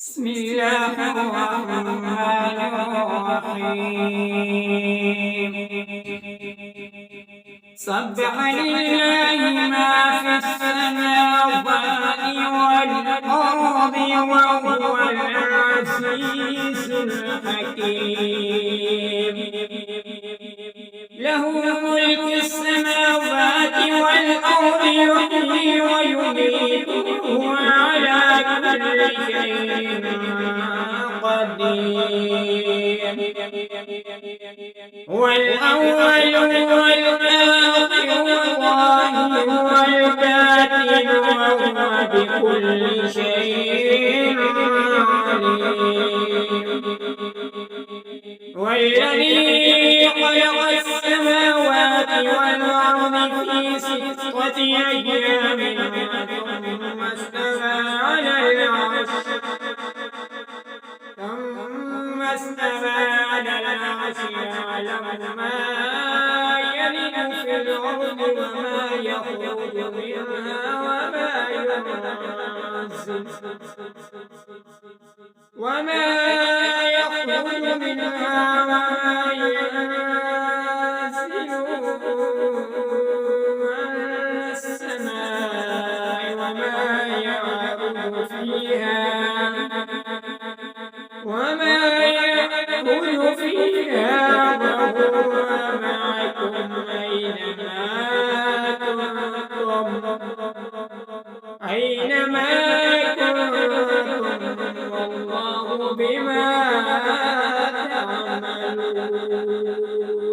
بسم الله الرحمن الرحيم. سبح لله ما في السماوات والأرض وهو العزيز الحكيم. له ملك السماوات والأرض يحيي ويميت وهو على كل شيء قدير. هو الأول والآخر والظاهر والباطن وهو بكل شيء عليم. والذي خلق السماوات والأرض في 6 أيام ثم استوى على العرش يعلم ما يلج في الأرض وما يخرج منها وما يخرج منها